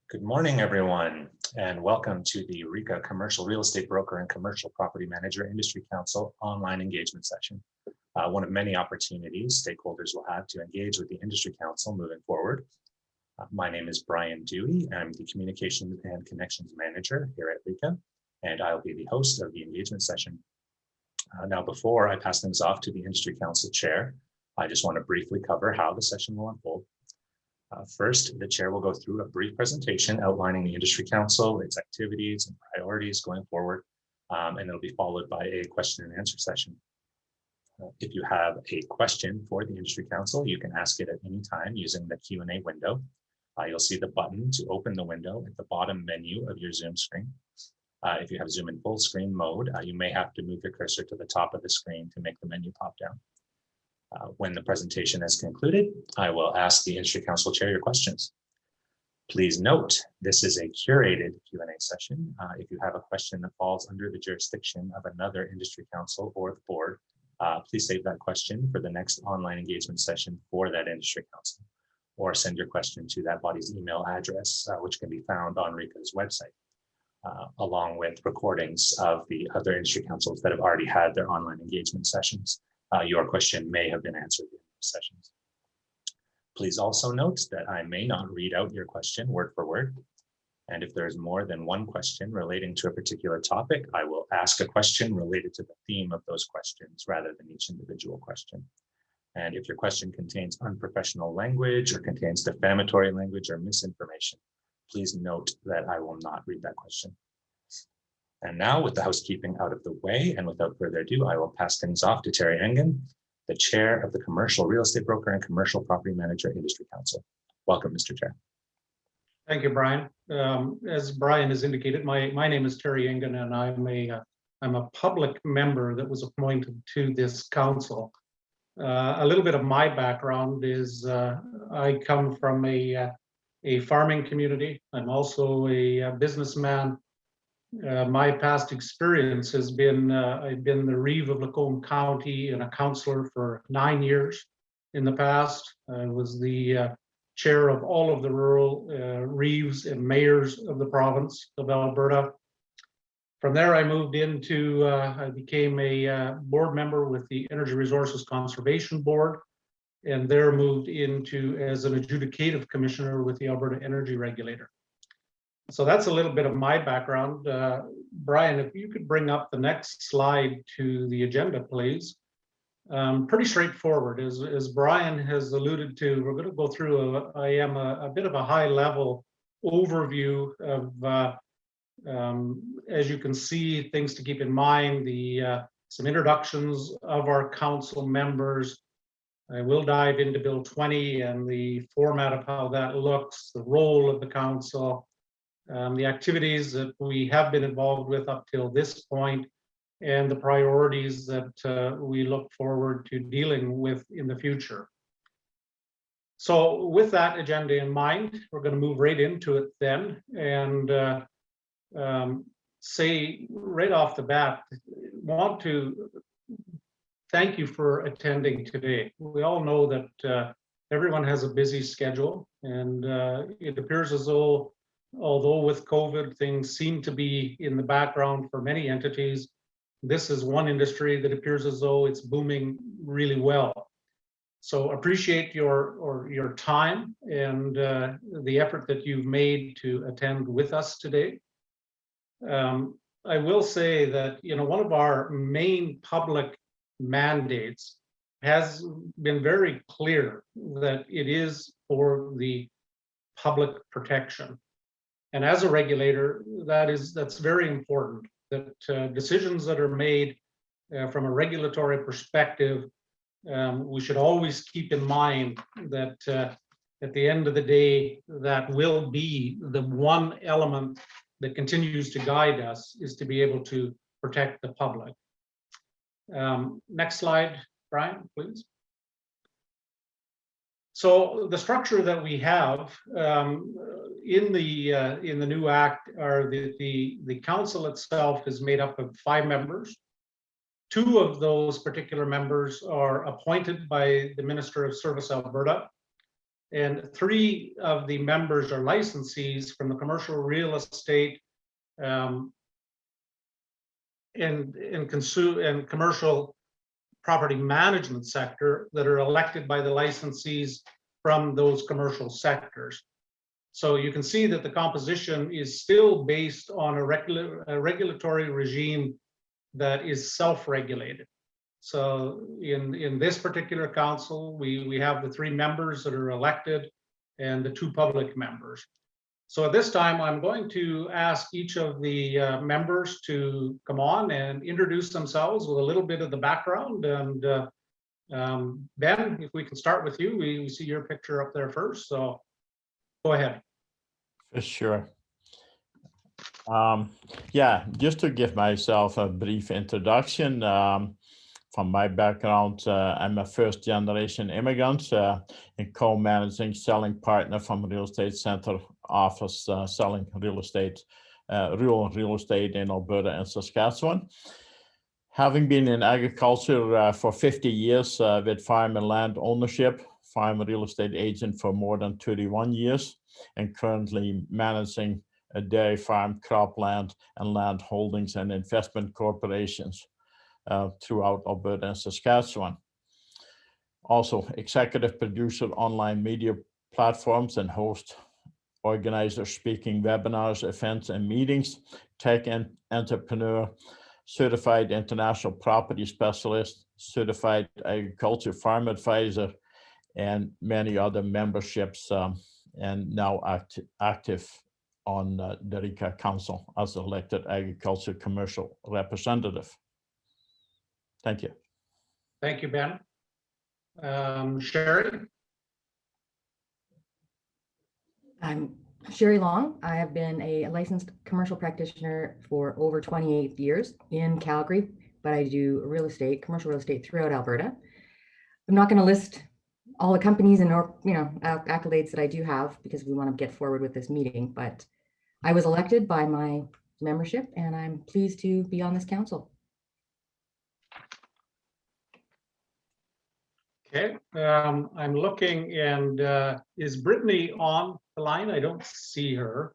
Good morning, everyone, and welcome to the RECA Commercial Real Estate Broker and Commercial Property Manager Industry Council online engagement session. One of many opportunities stakeholders will have to engage with the Industry Council moving forward. My name is Brian Dewey. I'm the Communications and Connections Manager here at RECA, and I'll be the host of the engagement session. Now, before I pass things off to the Industry Council Chair, I just want to briefly cover how the session will unfold. First, the chair will go through a brief presentation outlining the Industry Council, its activities and priorities going forward, and it'll be followed by a question and answer session. If you have a question for the Industry Council, you can ask it at any time using the Q&A window. You'll see the button to open the window at the bottom menu of your Zoom screen. If you have Zoom in full screen mode, you may have to move your cursor to the top of the screen to make the menu pop down. When the presentation is concluded, I will ask the Industry Council Chair your questions. Please note, this is a curated Q&A session. If you have a question that falls under the jurisdiction of another Industry Council or the board, please save that question for the next online engagement session for that Industry Council, or send your question to that body's email address, which can be found on RECA's website, along with recordings of the other Industry Councils that have already had their online engagement sessions. Your question may have been answered in those sessions. Please also note that I may not read out your question word for word. And if there is more than one question relating to a particular topic, I will ask a question related to the theme of those questions rather than each individual question. And if your question contains unprofessional language or contains defamatory language or misinformation, please note that I will not read that question. And now, with the housekeeping out of the way, and without further ado, I will pass things off to Terry Engen, the Chair of the Commercial Real Estate Broker and Commercial Property Manager Industry Council. Welcome, Mr. Chair. Thank you, Brian. As Brian has indicated, my name is Terry Engen, and I'm a public member that was appointed to this council. A little bit of my background is I come from a farming community. I'm also a businessman. My past experience has been, I've been the Reeve of Lacombe County and a councillor for 9 years in the past. I was the chair of all of the rural Reeves and mayors of the province of Alberta. From there, I moved into, I became a board member with the Energy Resources Conservation Board, and there moved into as an adjudicative commissioner with the Alberta Energy Regulator. So that's a little bit of my background. Brian, if you could bring up the next slide to the agenda, please. Pretty straightforward. As Brian has alluded to, we're going to go through a bit of a high level overview of, as you can see, things to keep in mind, some introductions of our council members. I will dive into Bill 20 and the format of how that looks, the role of the council, the activities that we have been involved with up till this point, and the priorities that we look forward to dealing with in the future. So with that agenda in mind, we're going to move right into it then, and say right off the bat, want to thank you for attending today. We all know that everyone has a busy schedule, and it appears as though, although with COVID, things seem to be in the background for many entities, this is one industry that appears as though it's booming really well. So appreciate your time and the effort that you've made to attend with us today. I will say that, one of our main public mandates has been very clear that it is for the public protection. And as a regulator, that's very important, that decisions that are made from a regulatory perspective, we should always keep in mind that at the end of the day, that will be the one element that continues to guide us, is to be able to protect the public. Next slide, Brian, please. So the structure that we have in the new act are the council itself is made up of 5 members. 2 of those particular members are appointed by the Minister of Service Alberta. And 3 of the members are licensees from the commercial real estate and commercial property management sector that are elected by the licensees from those commercial sectors. So you can see that the composition is still based on a regulatory regime that is self-regulated. So in this particular council, we have the 3 members that are elected and the 2 public members. So at this time, I'm going to ask each of the members to come on and introduce themselves with a little bit of the background. And Ben, if we can start with you, we see your picture up there first, so go ahead. For sure. Yeah, just to give myself a brief introduction. From my background, I'm a first-generation immigrant and co-managing selling partner from Real Estate Center office, selling real estate, rural real estate in Alberta and Saskatchewan. Having been in agriculture for 50 years with farm and land ownership, farm real estate agent for more than 31 years, and currently managing a dairy farm, cropland, and land holdings and investment corporations throughout Alberta and Saskatchewan. Also, executive producer online media platforms and host, organizer, speaking webinars, events, and meetings, tech and entrepreneur, certified international property specialist, certified agriculture farm advisor, and many other memberships, and now active on the RICA Council as elected agriculture commercial representative. Thank you. Thank you, Ben. Sherry? I'm Sherry Long. I have been a licensed commercial practitioner for over 28 years in Calgary, but I do real estate, commercial real estate throughout Alberta. I'm not going to list all the companies and accolades that I do have because we want to get forward with this meeting, but I was elected by my membership and I'm pleased to be on this council. Okay, I'm looking, and is Brittany on the line? I don't see her.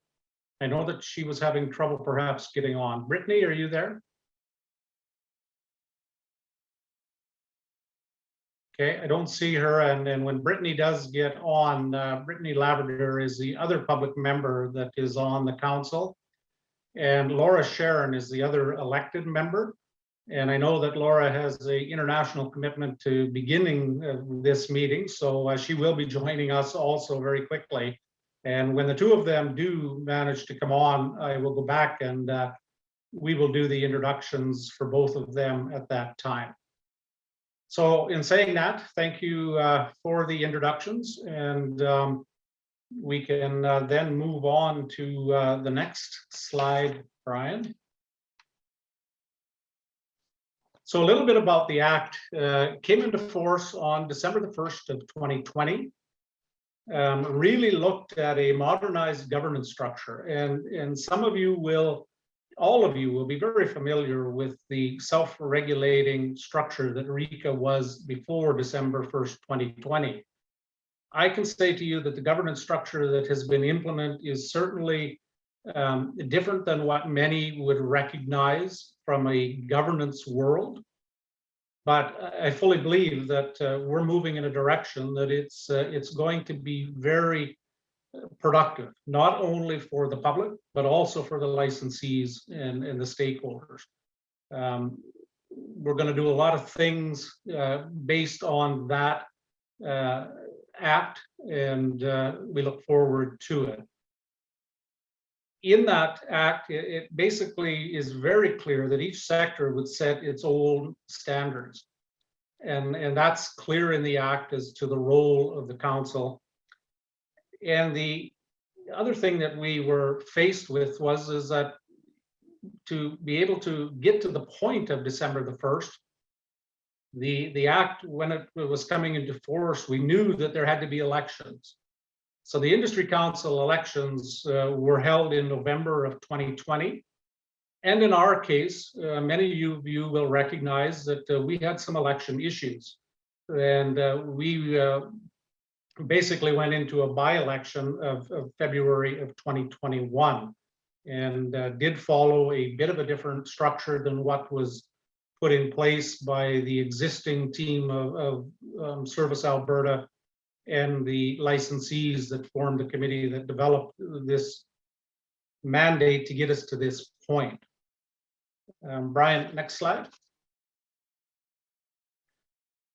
I know that she was having trouble perhaps getting on. Brittany, are you there? Okay, I don't see her, and then when Brittany does get on, Brittany Labrador is the other public member that is on the council, and Laura Sharon is the other elected member. And I know that Laura has an international commitment to beginning this meeting, so she will be joining us also very quickly. And when the 2 of them do manage to come on, I will go back and we will do the introductions for both of them at that time. So in saying that, thank you for the introductions, and we can then move on to the next slide, Brian. So a little bit about the Act. Came into force on December the 1st of 2020. Really looked at a modernized governance structure, and some of you will, all of you will be very familiar with the self-regulating structure that RICA was before December 1st, 2020. I can say to you that the governance structure that has been implemented is certainly different than what many would recognize from a governance world. But I fully believe that we're moving in a direction that it's going to be very productive, not only for the public, but also for the licensees and the stakeholders. We're going to do a lot of things based on that act, and we look forward to it. In that act, it basically is very clear that each sector would set its own standards. And that's clear in the act as to the role of the council. And the other thing that we were faced with is that to be able to get to the point of December the 1st, the act, when it was coming into force, we knew that there had to be elections. So the Industry Council elections were held in November of 2020. And in our case, many of you will recognize that we had some election issues. And we basically went into a by-election of February of 2021, and did follow a bit of a different structure than what was put in place by the existing team of Service Alberta and the licensees that formed the committee that developed this mandate to get us to this point. Brian, next slide.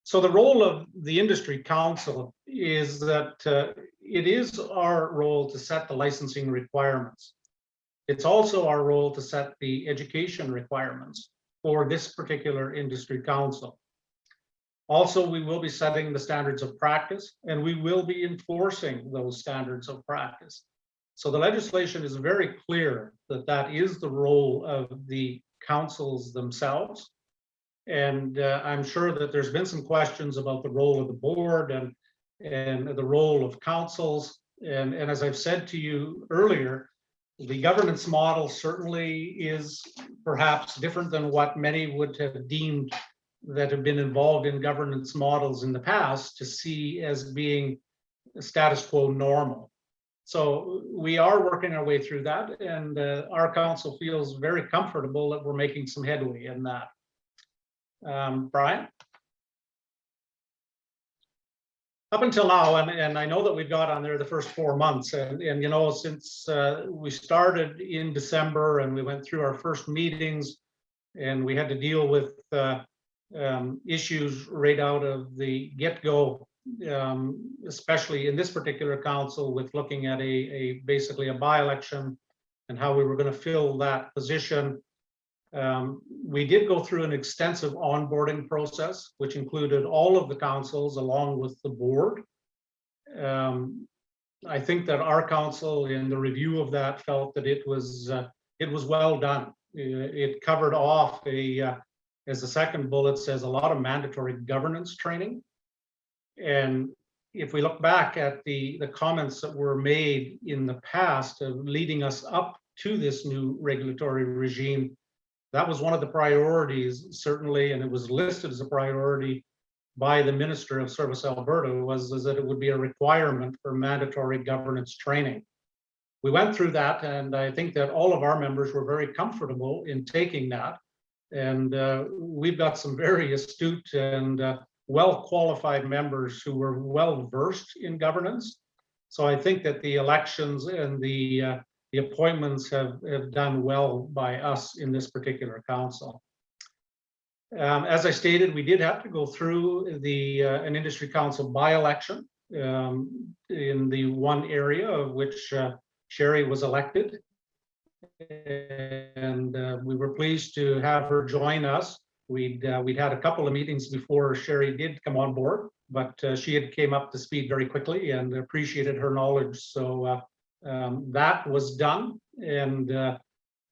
So the role of the industry council is that it is our role to set the licensing requirements. It's also our role to set the education requirements for this particular industry council. Also, we will be setting the standards of practice, and we will be enforcing those standards of practice. So the legislation is very clear that that is the role of the councils themselves. And I'm sure that there's been some questions about the role of the board and the role of councils. And as I've said to you earlier, the governance model certainly is perhaps different than what many would have deemed that have been involved in governance models in the past to see as being status quo normal. So we are working our way through that, and our council feels very comfortable that we're making some headway in that. Brian? Up until now, and I know that we've got on there the first 4 months, and you know, since we started in December and we went through our first meetings and we had to deal with issues right out of the get-go, especially in this particular council with looking at basically a by-election and how we were going to fill that position. We did go through an extensive onboarding process, which included all of the councils along with the board. I think that our council in the review of that felt that it was well done. It covered off as the second bullet says, a lot of mandatory governance training. And if we look back at the comments that were made in the past of leading us up to this new regulatory regime, that was one of the priorities, certainly, and it was listed as a priority by the Minister of Service Alberta, was that it would be a requirement for mandatory governance training. We went through that, and I think that all of our members were very comfortable in taking that. And we've got some very astute and well-qualified members who were well-versed in governance. So I think that the elections and the appointments have done well by us in this particular council. As I stated, we did have to go through an industry council by-election in the one area of which Sherry was elected. And we were pleased to have her join us. We'd had a couple of meetings before Sherry did come on board, but she had came up to speed very quickly and appreciated her knowledge. So that was done, and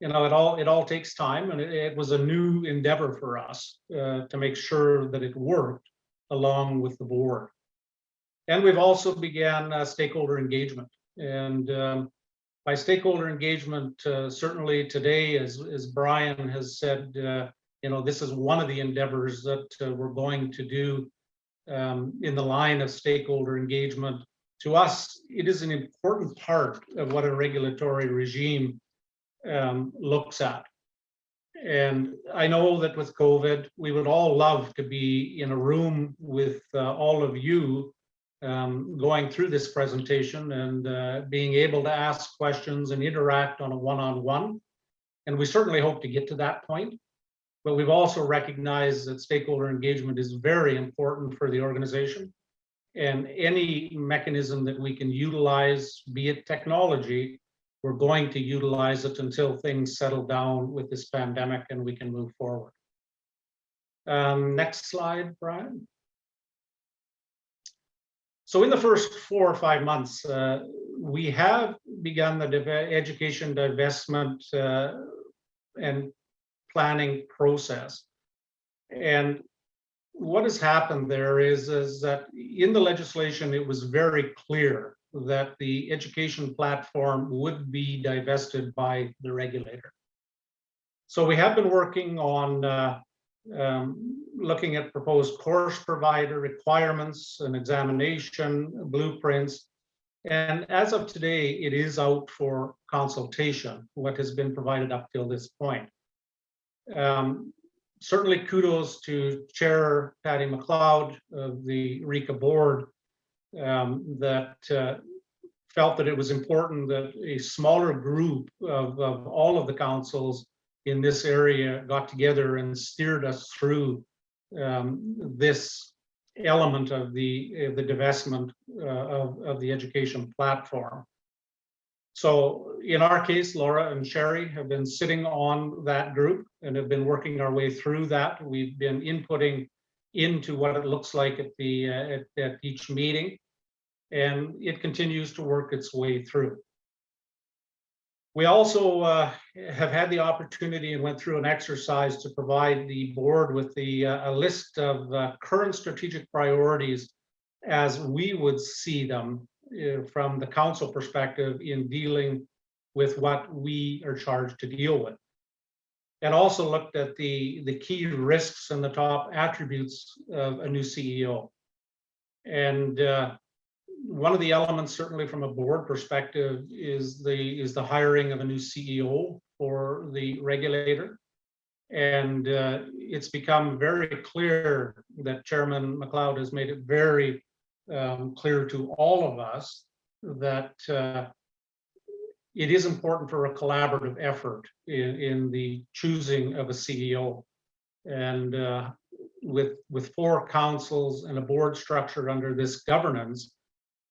you know, it all takes time, and it was a new endeavor for us to make sure that it worked along with the board. And we've also began stakeholder engagement, and by stakeholder engagement, certainly today, as Brian has said, you know, this is one of the endeavors that we're going to do in the line of stakeholder engagement. To us, it is an important part of what a regulatory regime looks at. And I know that with COVID, we would all love to be in a room with all of you going through this presentation and being able to ask questions and interact on a one-on-one. And we certainly hope to get to that point. But we've also recognized that stakeholder engagement is very important for the organization. And any mechanism that we can utilize, be it technology, we're going to utilize it until things settle down with this pandemic and we can move forward. Next slide, Brian. So in the first 4 or 5 months, we have begun the education divestment and planning process. And what has happened there is that in the legislation, it was very clear that the education platform would be divested by the regulator. So we have been working on looking at proposed course provider requirements and examination blueprints. And as of today, it is out for consultation, what has been provided up till this point. Certainly kudos to Chair Patty McLeod of the RICA board that felt that it was important that a smaller group of all of the councils in this area got together and steered us through this element of the divestment of the education platform. So in our case, Laura and Sherry have been sitting on that group and have been working our way through that. We've been inputting into what it looks like at the at each meeting, and it continues to work its way through. We also have had the opportunity and went through an exercise to provide the board with a list of current strategic priorities as we would see them from the council perspective in dealing with what we are charged to deal with. And also looked at the key risks and the top attributes of a new CEO. And one of the elements, certainly from a board perspective, is the hiring of a new CEO for the regulator. And it's become very clear that Chairman McLeod has made it very clear to all of us that it is important for a collaborative effort in the choosing of a CEO. And with 4 councils and a board structure under this governance,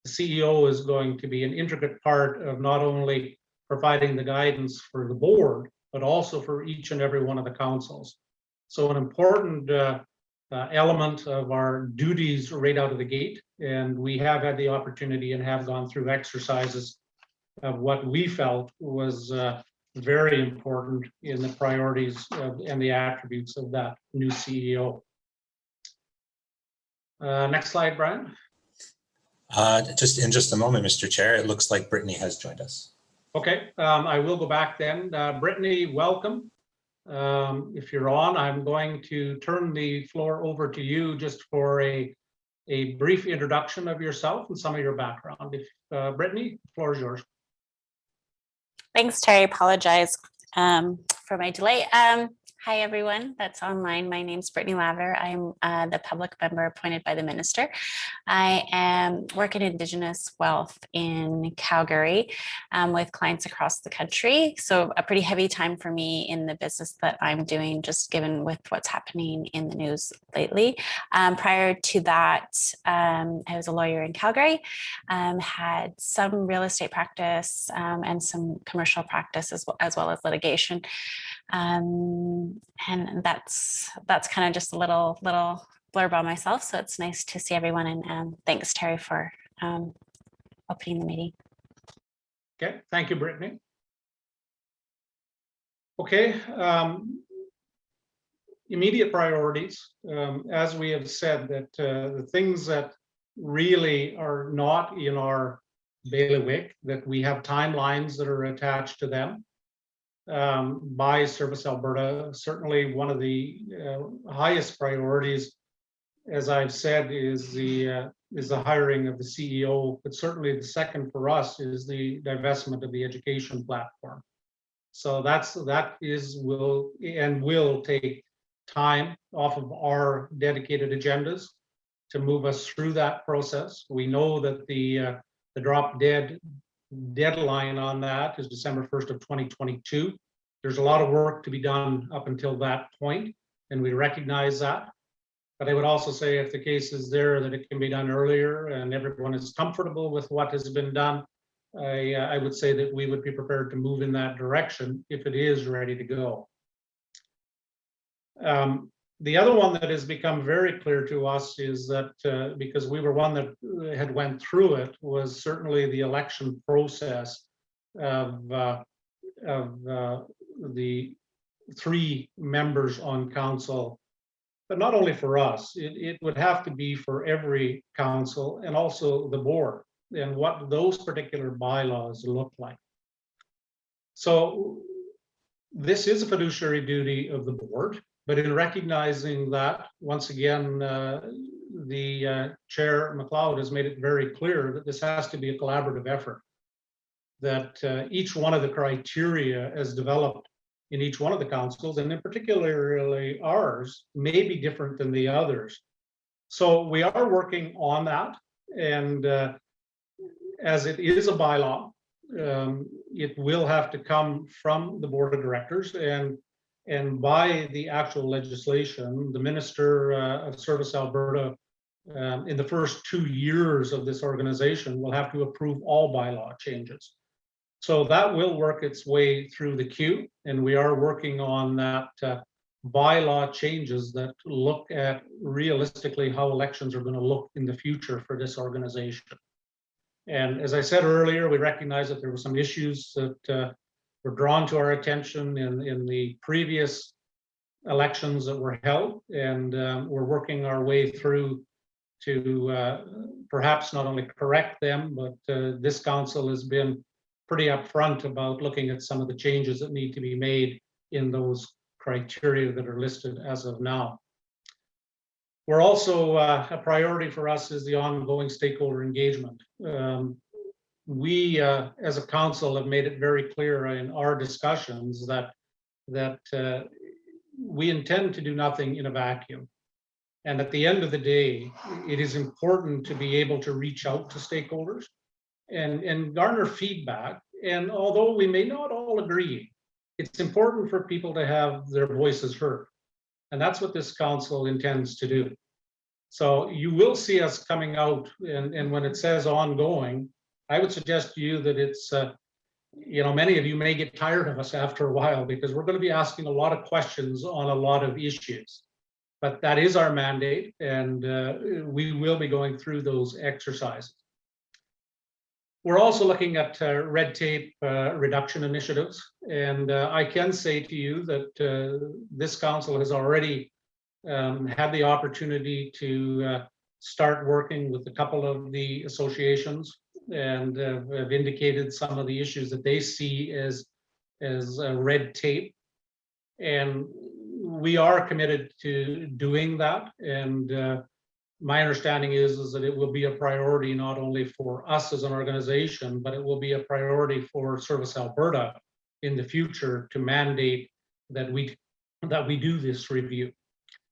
the CEO is going to be an intricate part of not only providing the guidance for the board, but also for each and every one of the councils. So an important element of our duties right out of the gate. And we have had the opportunity and have gone through exercises of what we felt was very important in the priorities and the attributes of that new CEO. Next slide, Brian. Just in just a moment, Mr. Chair, it looks like Brittany has joined us. Okay, I will go back then. Brittany, welcome. If you're on, I'm going to turn the floor over to you just for a brief introduction of yourself and some of your background. If Brittany, the floor is yours. Thanks, Terry. Apologize for my delay. Hi, everyone that's online. My name is Brittany Lavender. I'm the public member appointed by the minister. I am working Indigenous wealth in Calgary with clients across the country. So a pretty heavy time for me in the business that I'm doing, just given with what's happening in the news lately. Prior to that, I was a lawyer in Calgary, had some real estate practice and some commercial practice as well as litigation. And that's kind of just a little blurb on myself. So it's nice to see everyone, and thanks, Terry, for opening the meeting. Okay, thank you, Brittany. Okay, immediate priorities. As we have said, that the things that really are not in our bailiwick, that we have timelines that are attached to them. By Service Alberta, certainly one of the highest priorities, as I've said, is the hiring of the CEO. But certainly the second for us is the divestment of the education platform. So that will take time off of our dedicated agendas to move us through that process. We know that the drop dead deadline on that is December 1st of 2022. There's a lot of work to be done up until that point, and we recognize that. But I would also say if the case is there that it can be done earlier and everyone is comfortable with what has been done, I would say that we would be prepared to move in that direction if it is ready to go. The other one that has become very clear to us is that because we were one that had went through it, was certainly the election process of the 3 members on council. But not only for us, it would have to be for every council and also the board and what those particular bylaws look like. So this is a fiduciary duty of the board. But in recognizing that, once again, the Chair McLeod has made it very clear that this has to be a collaborative effort, that each one of the criteria as developed in each one of the councils, and in particularly ours, may be different than the others. So we are working on that, and as it is a bylaw, it will have to come from the board of directors, and by the actual legislation, the Minister of Service Alberta, in the first 2 years of this organization, will have to approve all bylaw changes. So that will work its way through the queue, and we are working on that bylaw changes that look at realistically how elections are going to look in the future for this organization. And as I said earlier, we recognize that there were some issues that were drawn to our attention in the previous elections that were held, and we're working our way through to perhaps not only correct them, but this council has been pretty upfront about looking at some of the changes that need to be made in those criteria that are listed as of now. We're also, a priority for us is the ongoing stakeholder engagement. We, as a council, have made it very clear in our discussions that we intend to do nothing in a vacuum. And at the end of the day, it is important to be able to reach out to stakeholders and garner feedback. And although we may not all agree, it's important for people to have their voices heard. And that's what this council intends to do. So you will see us coming out, and when it says ongoing, I would suggest to you that it's, many of you may get tired of us after a while, because we're going to be asking a lot of questions on a lot of issues. But that is our mandate, and we will be going through those exercises. We're also looking at red tape reduction initiatives, and I can say to you that this council has already had the opportunity to start working with a couple of the associations, and have indicated some of the issues that they see as red tape. And we are committed to doing that, and my understanding is that it will be a priority not only for us as an organization, but it will be a priority for Service Alberta in the future to mandate that we do this review.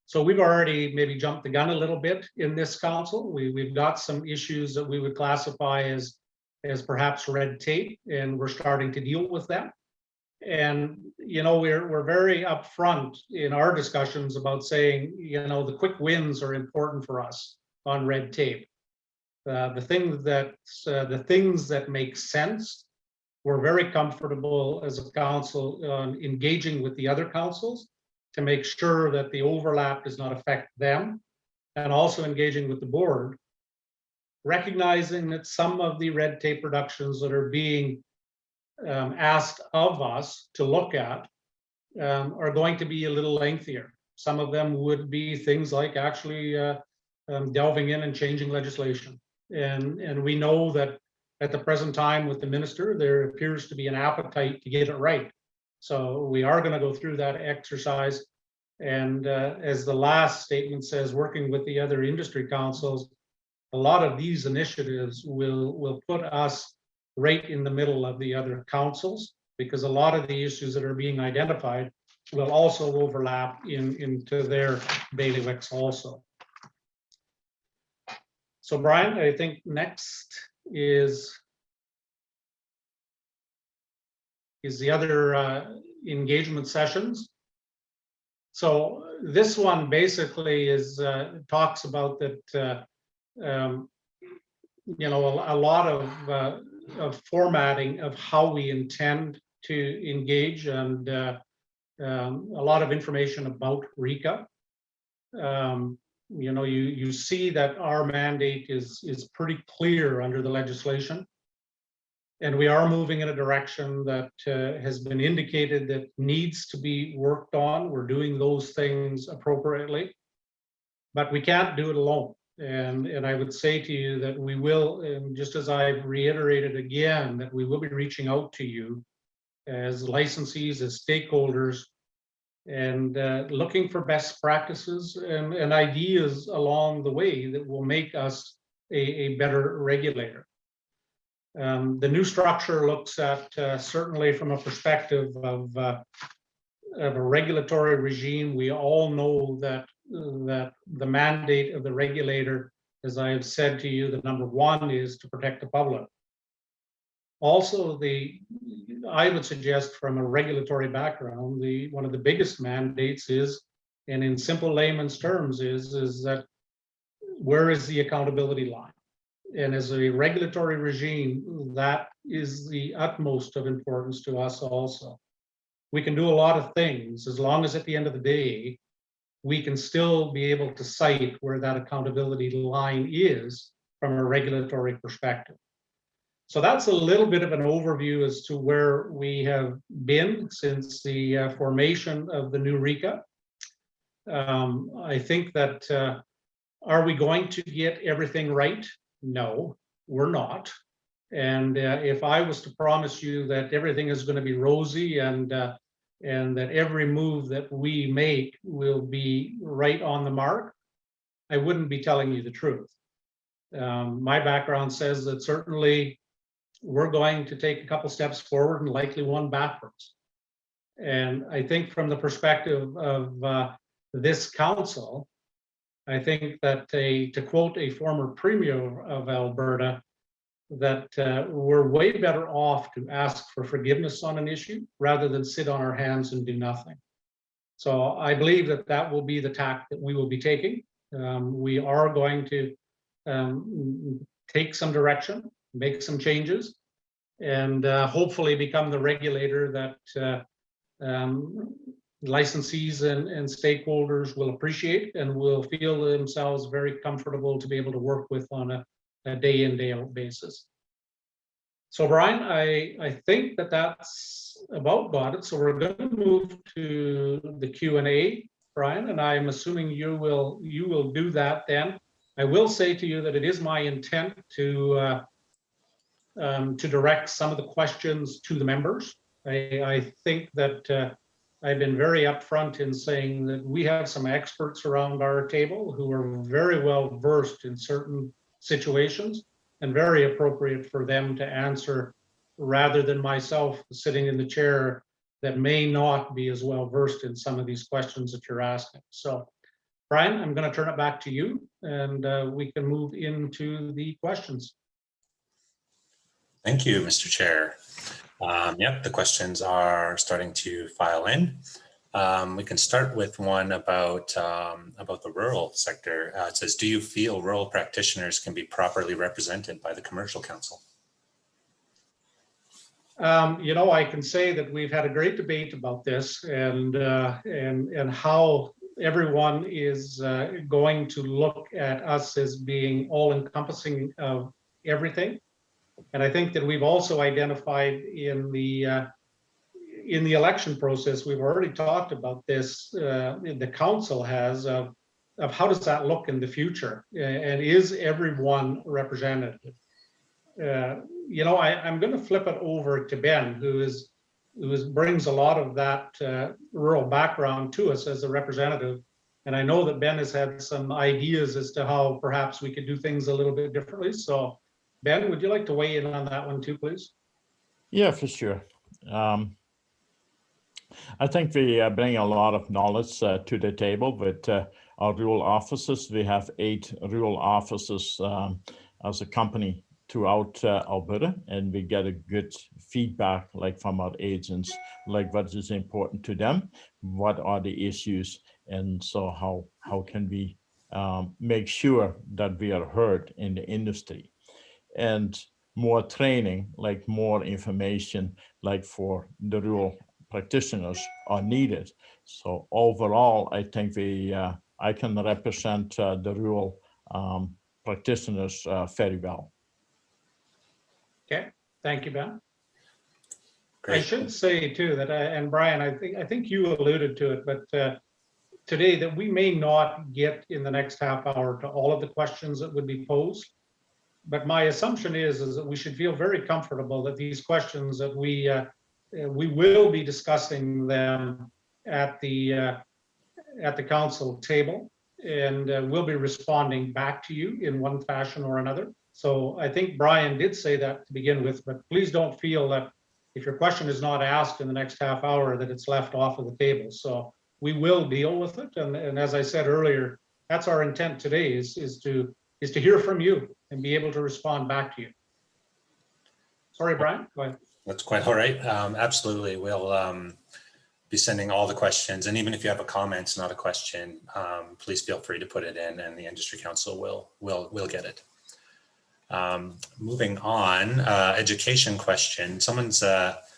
So we've already maybe jumped the gun a little bit in this council. We've got some issues that we would classify as perhaps red tape, and we're starting to deal with them. And we're very upfront in our discussions about saying, the quick wins are important for us on red tape. The things that make sense, we're very comfortable as a council engaging with the other councils to make sure that the overlap does not affect them, and also engaging with the board, recognizing that some of the red tape reductions that are being asked of us to look at are going to be a little lengthier. Some of them would be things like actually delving in and changing legislation. And we know that at the present time with the minister, there appears to be an appetite to get it right. So we are going to go through that exercise. And as the last statement says, working with the other industry councils, a lot of these initiatives will put us right in the middle of the other councils, because a lot of the issues that are being identified will also overlap into their bailiwicks also. So Brian, I think next is the other engagement sessions. So this one basically is talks about that a lot of formatting of how we intend to engage, and a lot of information about RECA. You see that our mandate is pretty clear under the legislation, and we are moving in a direction that has been indicated that needs to be worked on. We're doing those things appropriately, but we can't do it alone. And I would say to you that we will, and just as I've reiterated again, that we will be reaching out to you as licensees, as stakeholders, and looking for best practices and ideas along the way that will make us a better regulator. The new structure looks at certainly from a perspective of a regulatory regime. We all know that the mandate of the regulator, as I have said to you, the number one is to protect the public. Also, I would suggest from a regulatory background, one of the biggest mandates is, and in simple layman's terms, is that where is the accountability line? And as a regulatory regime, that is the utmost of importance to us also. We can do a lot of things as long as at the end of the day, we can still be able to cite where that accountability line is from a regulatory perspective. So that's a little bit of an overview as to where we have been since the formation of the new RECA. I think that, are we going to get everything right? No, we're not. And if I was to promise you that everything is going to be rosy and that every move that we make will be right on the mark, I wouldn't be telling you the truth. My background says that certainly we're going to take a couple steps forward and likely one backwards. And I think from the perspective of this council, I think that to quote a former premier of Alberta, that we're way better off to ask for forgiveness on an issue rather than sit on our hands and do nothing. So I believe that that will be the tack that we will be taking. We are going to take some direction, make some changes, and hopefully become the regulator that licensees and stakeholders will appreciate and will feel themselves very comfortable to be able to work with on a day in, day out basis. So Brian, I think that that's about got it. So we're going to move to the Q&A, Brian, and I'm assuming you will do that then. I will say to you that it is my intent to direct some of the questions to the members. I think that I've been very upfront in saying that we have some experts around our table who are very well versed in certain situations and very appropriate for them to answer rather than myself sitting in the chair that may not be as well versed in some of these questions that you're asking. So Brian, I'm going to turn it back to you and we can move into the questions. Thank you, Mr. Chair. Yep, the questions are starting to file in. We can start with one about the rural sector. It says, do you feel rural practitioners can be properly represented by the Commercial Council? You know, I can say that we've had a great debate about this and how everyone is going to look at us as being all-encompassing of everything. And I think that we've also identified in the election process, we've already talked about this, the council has, of how does that look in the future? And is everyone represented? You know, I'm going to flip it over to Ben, who brings a lot of that rural background to us as a representative. And I know that Ben has had some ideas as to how perhaps we could do things a little bit differently. So Ben, would you like to weigh in on that one too, please? Yeah, for sure. I think we bring a lot of knowledge to the table with our rural offices. We have 8 rural offices as a company throughout Alberta, and we get a good feedback like from our agents, like what is important to them, what are the issues, and so how can we make sure that we are heard in the industry. And more training, like more information, like for the rural practitioners are needed. So overall, I think I can represent the rural practitioners very well. Okay, thank you, Ben. Great. I should say too that, and Brian, I think you alluded to it, but today that we may not get in the next half hour to all of the questions that would be posed. But my assumption is that we should feel very comfortable that these questions that we will be discussing them at the council table, and we'll be responding back to you in one fashion or another. So I think Brian did say that to begin with, but please don't feel that if your question is not asked in the next half hour that it's left off of the table. So we will deal with it, and as I said earlier, that's our intent today is to hear from you and be able to respond back to you. Sorry, Brian, go ahead. That's quite all right. Absolutely. We'll be sending all the questions. And even if you have a comment, not a question, please feel free to put it in and the industry council will get it. Moving on, education question. Someone's,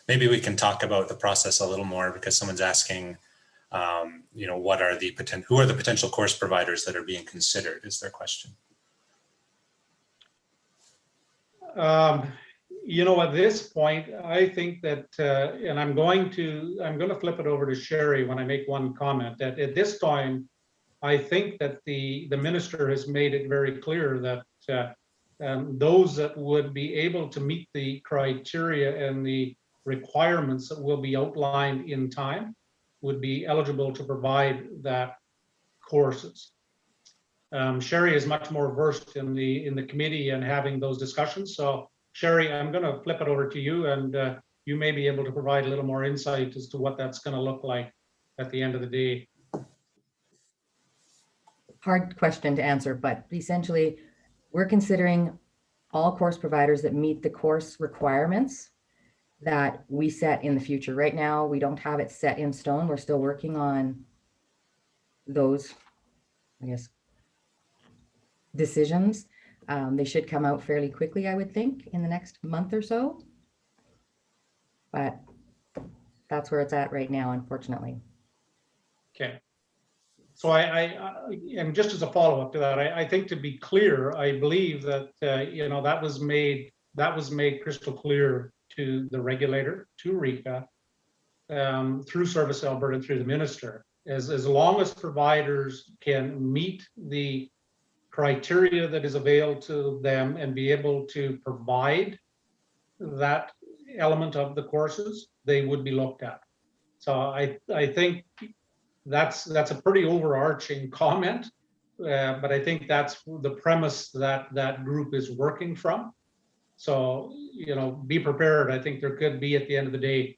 maybe we can talk about the process a little more because someone's asking, you know, who are the potential course providers that are being considered is their question. You know, at this point, I think that, and I'm going to flip it over to Sherry when I make one comment, that at this time, I think that the minister has made it very clear that those that would be able to meet the criteria and the requirements that will be outlined in time would be eligible to provide that courses. Sherry is much more versed in the committee and having those discussions. So Sherry, I'm going to flip it over to you, and you may be able to provide a little more insight as to what that's going to look like at the end of the day. Hard question to answer, but essentially we're considering all course providers that meet the course requirements that we set in the future. Right now, we don't have it set in stone. We're still working on those, I guess, decisions. They should come out fairly quickly, I would think, in the next month or so. But that's where it's at right now, unfortunately. Okay. So and just as a follow-up to that, I think to be clear, I believe that you know, that was made crystal clear to the regulator, to RICA, through Service Alberta, through the minister, as long as providers can meet the criteria that is available to them and be able to provide that element of the courses, they would be looked at. So I think that's a pretty overarching comment, but I think that's the premise that that group is working from. So, you know, be prepared. I think there could be, at the end of the day,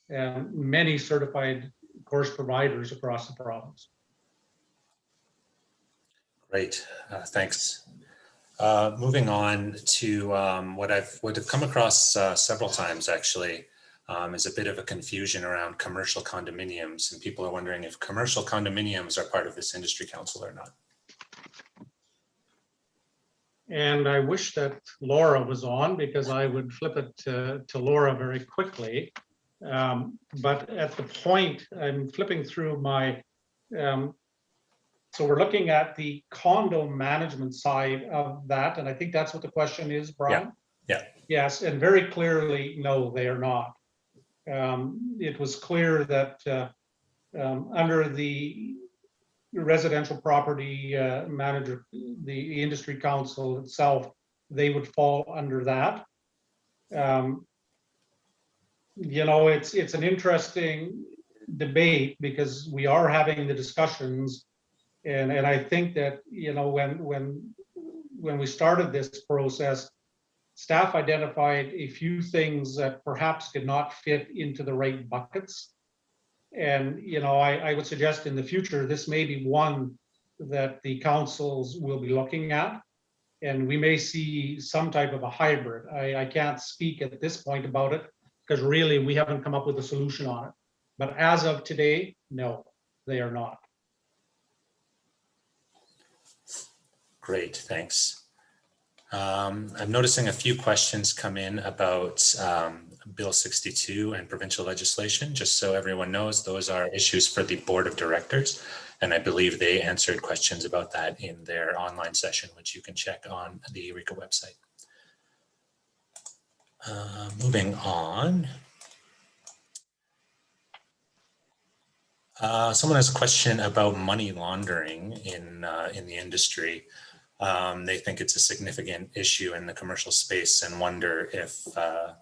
many certified course providers across the province. Great, thanks. Moving on to what I've come across several times actually is a bit of a confusion around commercial condominiums, and people are wondering if commercial condominiums are part of this industry council or not. And I wish that Laura was on, because I would flip it to Laura very quickly. But at the point, I'm flipping through my, so we're looking at the condo management side of that. And I think that's what the question is, Brian? Yeah. Yes, and very clearly, no, they are not. It was clear that under the residential property manager, the industry council itself, they would fall under that. You know, it's an interesting debate, because we are having the discussions, and I think that, you know, when we started this process, staff identified a few things that perhaps did not fit into the right buckets. And, you know, I would suggest in the future, this may be one that the councils will be looking at, and we may see some type of a hybrid. I can't speak at this point about it, because really we haven't come up with a solution on it. But as of today, no, they are not. Great, thanks. I'm noticing a few questions come in about Bill 62 and provincial legislation. Just so everyone knows, those are issues for the board of directors. And I believe they answered questions about that in their online session, which you can check on the RICA website. Moving on. Someone has a question about money laundering in the industry. They think it's a significant issue in the commercial space and wonder if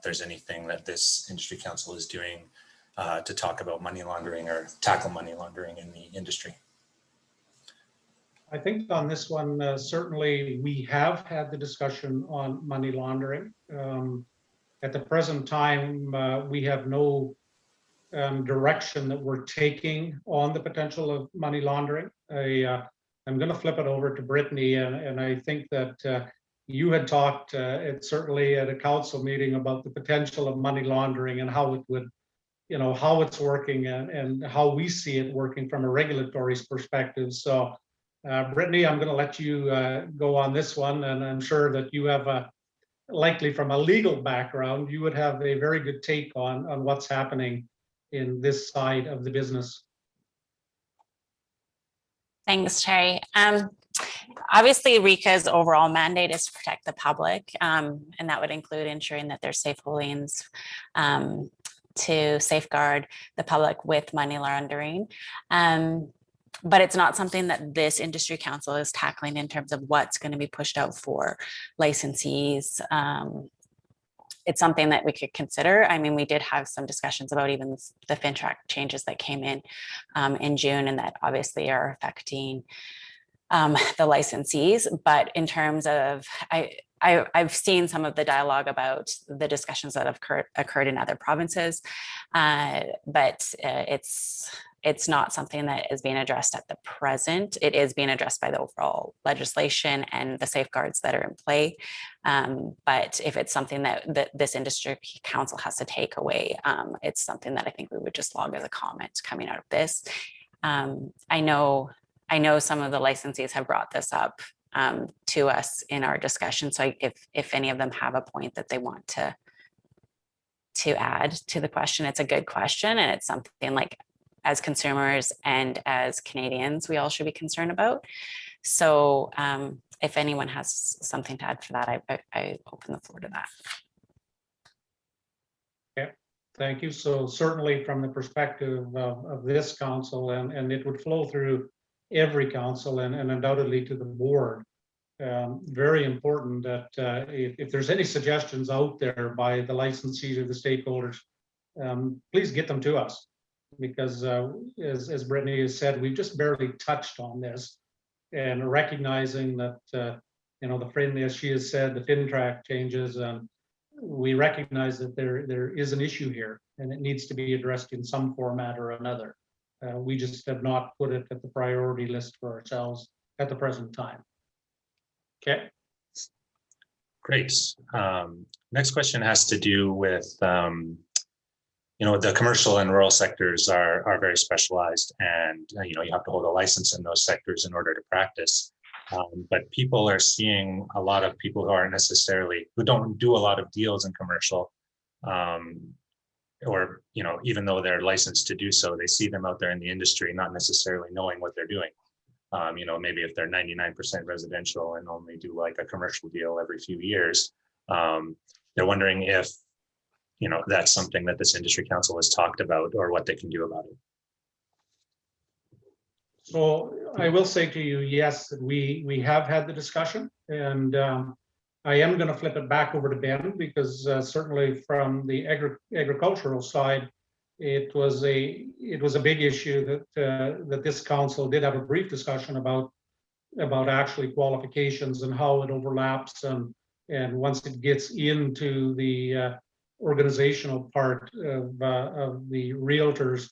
there's anything that this industry council is doing to talk about money laundering or tackle money laundering in the industry? I think on this one, certainly we have had the discussion on money laundering. At the present time, we have no direction that we're taking on the potential of money laundering. I'm going to flip it over to Brittany, and I think that you had talked certainly at a council meeting about the potential of money laundering and how it would, how it's working and how we see it working from a regulatory perspective. So, Brittany, I'm going to let you go on this one, and I'm sure that you have likely from a legal background, you would have a very good take on what's happening in this side of the business. Thanks, Terry. Obviously, RICA's overall mandate is to protect the public, and that would include ensuring that there's safe holdings to safeguard the public with money laundering. But it's not something that this industry council is tackling in terms of what's going to be pushed out for licensees. It's something that we could consider. I mean, we did have some discussions about even the FinTrack changes that came in June, and that obviously are affecting the licensees. But in terms of, I've seen some of the dialogue about the discussions that have occurred in other provinces, but it's not something that is being addressed at the present. It is being addressed by the overall legislation and the safeguards that are in play. But if it's something that this industry council has to take away, it's something that I think we would just log as a comment coming out of this. I know some of the licensees have brought this up to us in our discussion. So if any of them have a point that they want to add to the question, it's a good question, and it's something like, as consumers and as Canadians, we all should be concerned about. So if anyone has something to add for that, I open the floor to that. Okay, thank you. So certainly from the perspective of this council, and it would flow through every council and undoubtedly to the board, very important that if there's any suggestions out there by the licensees or the stakeholders, please get them to us. Because as Brittany has said, we've just barely touched on this, and recognizing that as she has said, the FinTrack changes, we recognize that there is an issue here, and it needs to be addressed in some format or another. We just have not put it at the priority list for ourselves at the present time. Okay. Great. Next question has to do with the commercial and rural sectors are very specialized, and you have to hold a license in those sectors in order to practice. But people are seeing a lot of people who don't do a lot of deals in commercial, or even though they're licensed to do so, they see them out there in the industry not necessarily knowing what they're doing. Maybe if they're 99% residential and only do like a commercial deal every few years, they're wondering if that's something that this industry council has talked about or what they can do about it. So I will say to you, yes, we have had the discussion, and I am going to flip it back over to Ben, because certainly from the agricultural side, it was a big issue that this council did have a brief discussion about actually qualifications and how it overlaps, and once it gets into the organizational part of the realtors,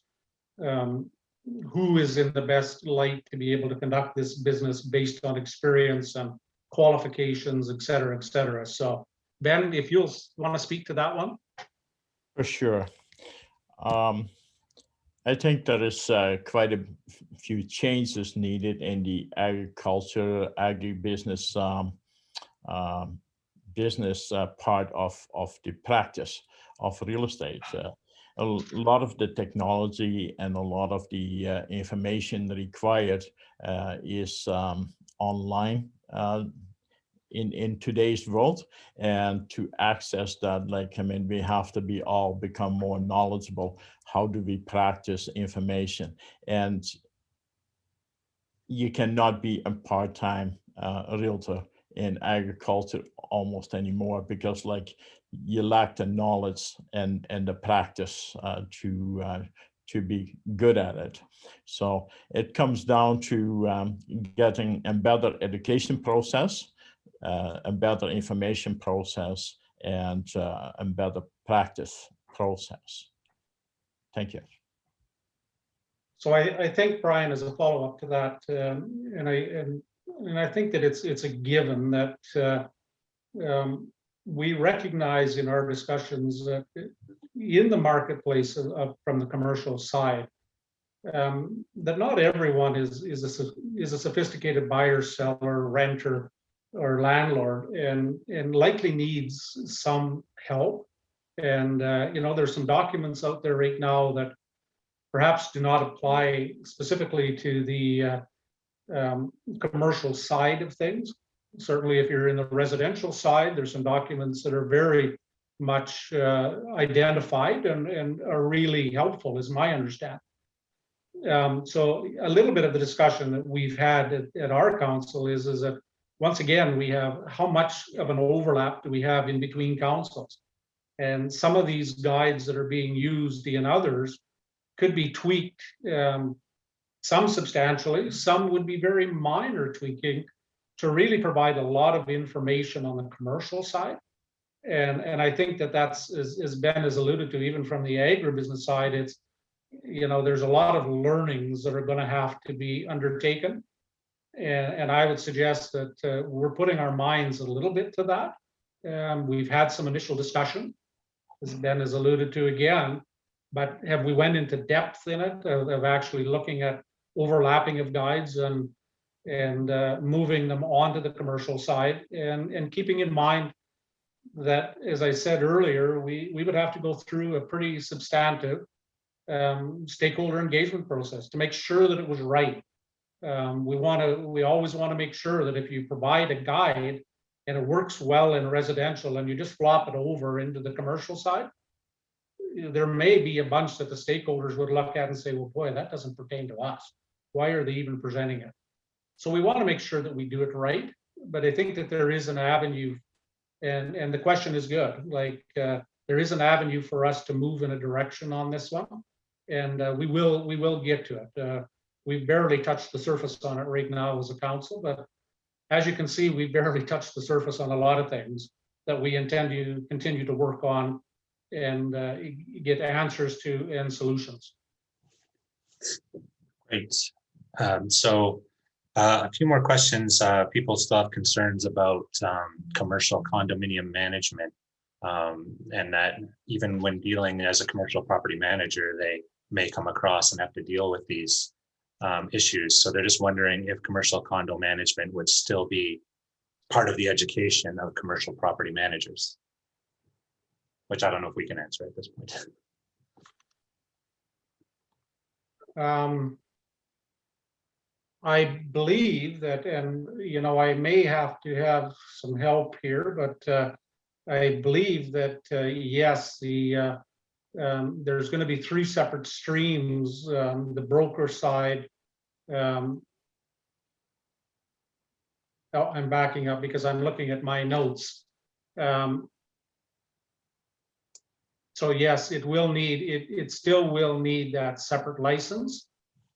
who is in the best light to be able to conduct this business based on experience and qualifications, et cetera, et cetera. So Ben, if you'll want to speak to that one. For sure. I think there is quite a few changes needed in the agribusiness part of the practice of real estate. A lot of the technology and a lot of the information required is online in today's world, and to access that, we have to become more knowledgeable. How do we practice information? And you cannot be a part-time realtor in agriculture almost anymore, because like you lack the knowledge and the practice to be good at it. So it comes down to getting a better education process, a better information process, and a better practice process. Thank you. So I think, Brian, as a follow-up to that, and I think that it's a given that we recognize in our discussions that in the marketplace from the commercial side, that not everyone is a sophisticated buyer, seller, renter, or landlord, and likely needs some help. And there's some documents out there right now that perhaps do not apply specifically to the commercial side of things. Certainly, if you're in the residential side, there's some documents that are very much identified and are really helpful, is my understanding. So a little bit of the discussion that we've had at our council is that, once again, we have how much of an overlap do we have in between councils? And some of these guides that are being used in others could be tweaked, some substantially, some would be very minor tweaking to really provide a lot of information on the commercial side. And I think that's, as Ben has alluded to, even from the agribusiness side, it's, there's a lot of learnings that are going to have to be undertaken. And I would suggest that we're putting our minds a little bit to that. We've had some initial discussion, as Ben has alluded to again, but have we went into depth in it of actually looking at overlapping of guides and moving them onto the commercial side, and keeping in mind that, as I said earlier, we would have to go through a pretty substantive stakeholder engagement process to make sure that it was right. We always want to make sure that if you provide a guide and it works well in residential and you just flop it over into the commercial side, there may be a bunch that the stakeholders would look at and say, well, boy, that doesn't pertain to us. Why are they even presenting it? So we want to make sure that we do it right. But I think that there is an avenue, and the question is good. Like there is an avenue for us to move in a direction on this one, and we will get to it. We've barely touched the surface on it right now as a council, but as you can see, we've barely touched the surface on a lot of things that we intend to continue to work on and get answers to and solutions. Great. So a few more questions. People still have concerns about commercial condominium management, and that even when dealing as a commercial property manager, they may come across and have to deal with these issues. So they're just wondering if commercial condo management would still be part of the education of commercial property managers, which I don't know if we can answer at this point. I believe that, and I may have to have some help here, but I believe that yes, there's going to be 3 separate streams. The broker side. Oh, I'm backing up because I'm looking at my notes. So yes, it will need it still will need that separate license.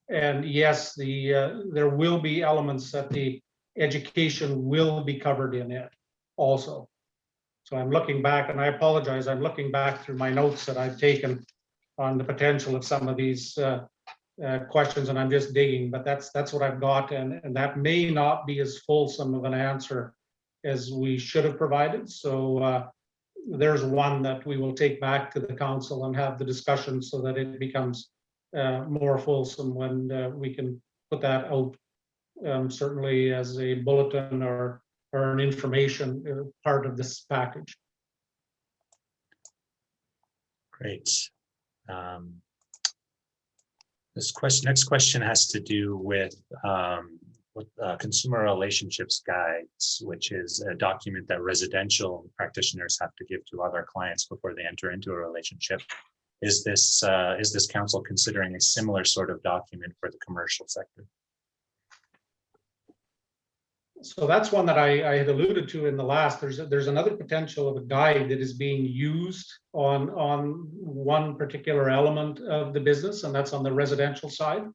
And yes, there will be elements that the education will be covered in it also. So I'm looking back, and I apologize, I'm looking back through my notes that I've taken on the potential of some of these questions, and I'm just digging, but that's what I've got, and that may not be as fulsome of an answer as we should have provided. So there's one that we will take back to the council and have the discussion so that it becomes more fulsome when we can put that out, certainly as a bulletin or an information part of this package. Great. Next question has to do with consumer relationships guides, which is a document that residential practitioners have to give to other clients before they enter into a relationship. Is this council considering a similar sort of document for the commercial sector? So that's one that I had alluded to in the last. There's another potential of a guide that is being used on one particular element of the business, and that's on the residential side.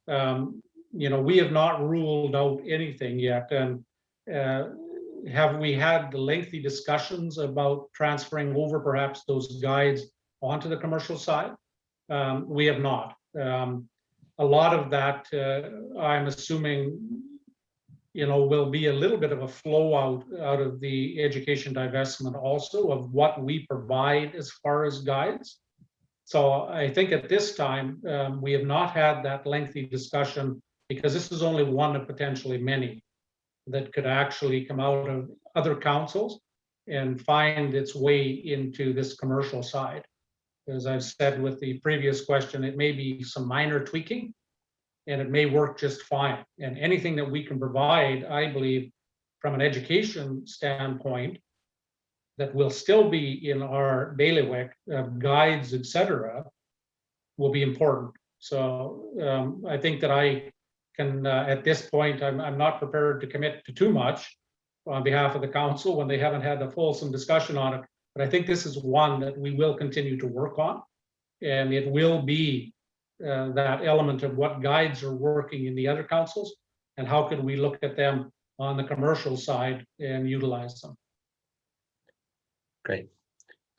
We have not ruled out anything yet. And have we had lengthy discussions about transferring over perhaps those guides onto the commercial side? We have not. A lot of that, I'm assuming, will be a little bit of a flow out of the education divestment also of what we provide as far as guides. So I think at this time, we have not had that lengthy discussion because this is only one of potentially many that could actually come out of other councils and find its way into this commercial side. As I've said with the previous question, it may be some minor tweaking and it may work just fine. And anything that we can provide, I believe, from an education standpoint, that will still be in our bailiwick, guides, etc., will be important. So I think that I can, at this point, I'm not prepared to commit to too much on behalf of the council when they haven't had a fulsome discussion on it. But I think this is one that we will continue to work on, and it will be that element of what guides are working in the other councils and how could we look at them on the commercial side and utilize them. Great.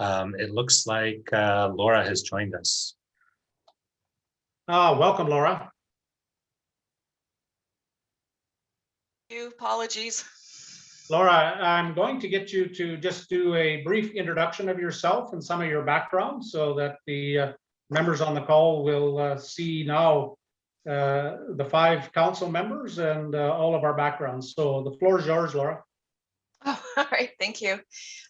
It looks like Laura has joined us. Welcome, Laura. Apologies. Laura, I'm going to get you to just do a brief introduction of yourself and some of your background so that the members on the call will see now the 5 council members and all of our backgrounds. So the floor is yours, Laura. Oh, all right, thank you.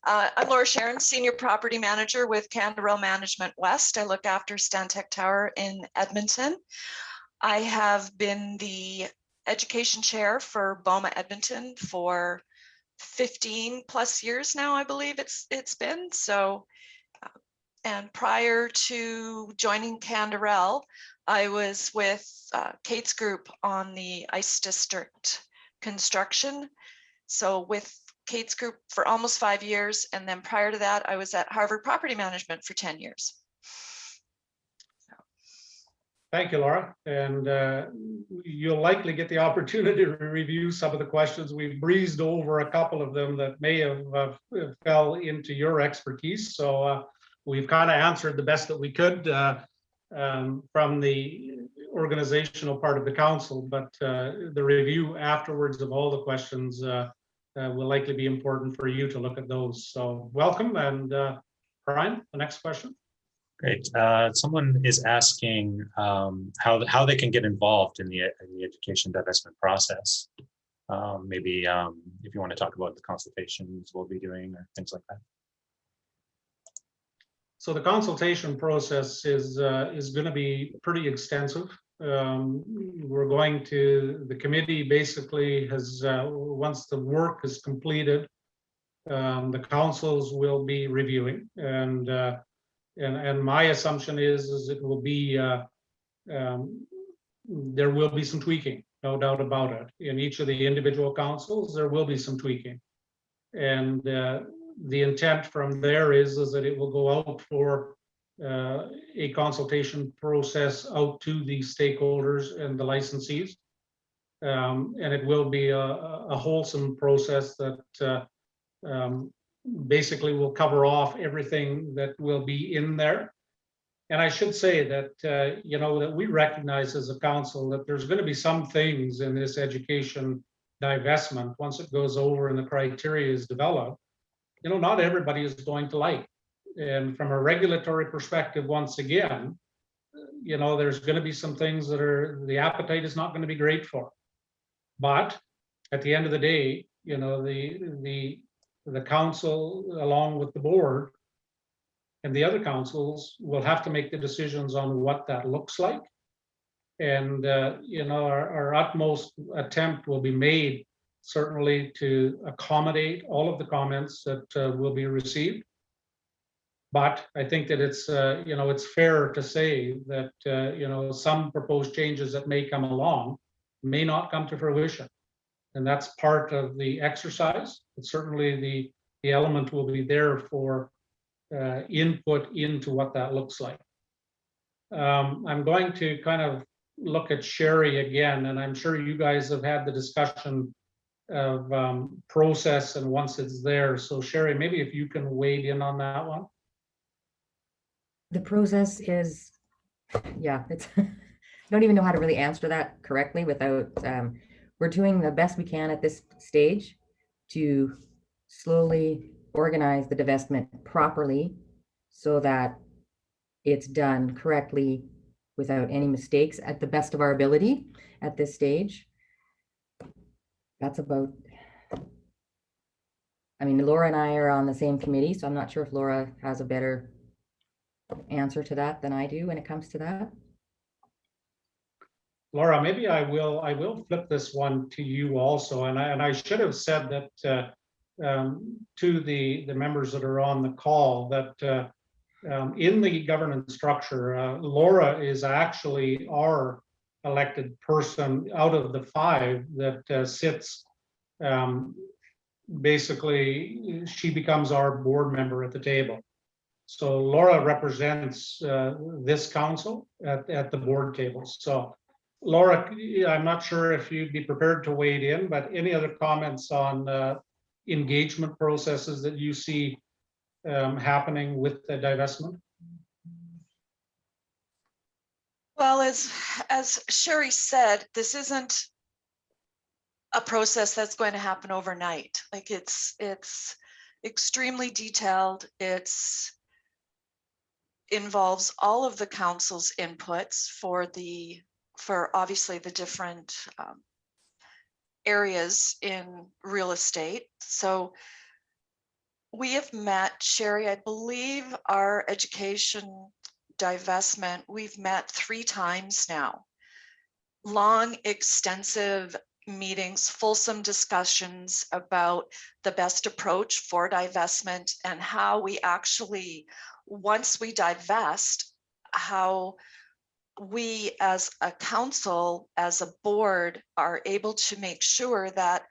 I'm Laura Sharon, Senior Property Manager with Canderel Management West. I look after Stantec Tower in Edmonton. I have been the Education Chair for BOMA Edmonton for 15 plus years now, I believe it's been. So, and prior to joining Canderel, I was with Kate's group on the Ice District construction. So with Kate's group for almost 5 years. And then prior to that, I was at Harvard Property Management for 10 years. Thank you, Laura. And you'll likely get the opportunity to review some of the questions. We've breezed over a couple of them that may have fell into your expertise. So we've kind of answered the best that we could from the organizational part of the council, but the review afterwards of all the questions will likely be important for you to look at those. So welcome. And Brian, the next question. Great. Someone is asking how they can get involved in the education divestment process. Maybe if you want to talk about the consultations we'll be doing or things like that. So the consultation process is going to be pretty extensive. We're going to, the committee basically has, once the work is completed, the councils will be reviewing, and my assumption is it will be, there will be some tweaking, no doubt about it. In each of the individual councils, there will be some tweaking. And the intent from there is that it will go out for a consultation process out to the stakeholders and the licensees. And it will be a wholesome process that basically will cover off everything that will be in there. And I should say that, that we recognize as a council that there's going to be some things in this education divestment, once it goes over and the criteria is developed, not everybody is going to like. And from a regulatory perspective, once again, there's going to be some things that the appetite is not going to be great for. But at the end of the day, the council, along with the board and the other councils, will have to make the decisions on what that looks like. And, our utmost attempt will be made, certainly, to accommodate all of the comments that will be received. But I think that it's fair to say that, some proposed changes that may come along may not come to fruition. And that's part of the exercise. But certainly the element will be there for input into what that looks like. I'm going to kind of look at Sherry again, and I'm sure you guys have had the discussion of process and once it's there. So Sherry, maybe if you can weigh in on that one. The process is, yeah, it's, I don't even know how to really answer that correctly without, we're doing the best we can at this stage to slowly organize the divestment properly so that it's done correctly without any mistakes at the best of our ability at this stage. That's about, I mean, Laura and I are on the same committee, so I'm not sure if Laura has a better answer to that than I do when it comes to that. Laura, maybe I will flip this one to you also, and I should have said that to the members that are on the call that in the governance structure, Laura is actually our elected person out of the 5 that sits. Basically, she becomes our board member at the table. So Laura represents this council at the board table. So Laura, I'm not sure if you'd be prepared to weigh in, but any other comments on engagement processes that you see happening with the divestment? Well, as Sherry said, this isn't a process that's going to happen overnight. Like it's extremely detailed. It's involves all of the council's inputs for obviously the different areas in real estate. So we have met, Sherry, I believe our education divestment, we've met 3 times now. Long, extensive meetings, fulsome discussions about the best approach for divestment and how we actually, once we divest, how we as a council, as a board, are able to make sure that